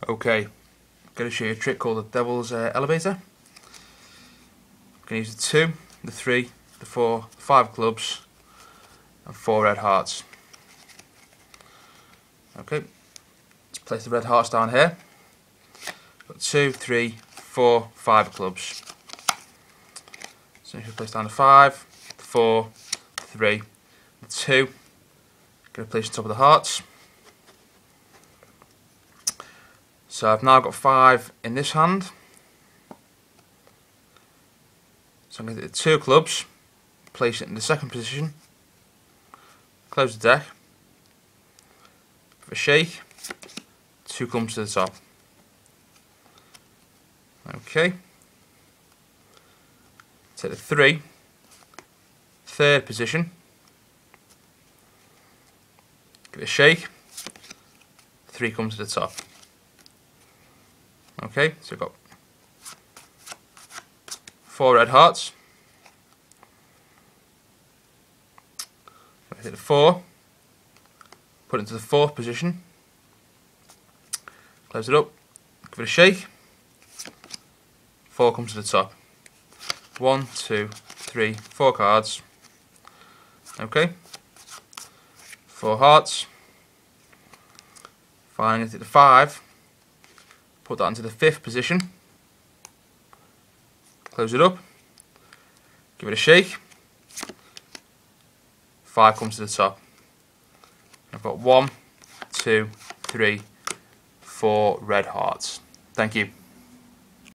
Okay, I'm going to show you a trick called the Devil's Elevator. I'm going to use the 2, the 3, the 4, 5 clubs and 4 red hearts. Okay, let's place the red hearts down here. Got 2, 3, 4, 5 clubs. So you should place down the 5, the 4, the 3, the 2. Going to place on top of the hearts. So I've now got 5 in this hand. So I'm going to get the 2 clubs, place it in the second position, close the deck, give it a shake, 2 clubs to the top. Okay. Take the 3, third position, give it a shake, 3 comes to the top. Okay, so we've got 4 red hearts. Hit the 4, put it into the 4th position, close it up, give it a shake, 4 comes to the top. 1, 2, 3, 4 cards. Okay, 4 hearts. Finally, hit the 5, put that into the 5th position, close it up, give it a shake, 5 comes to the top. I've got 1, 2, 3, 4 red hearts. Thank you.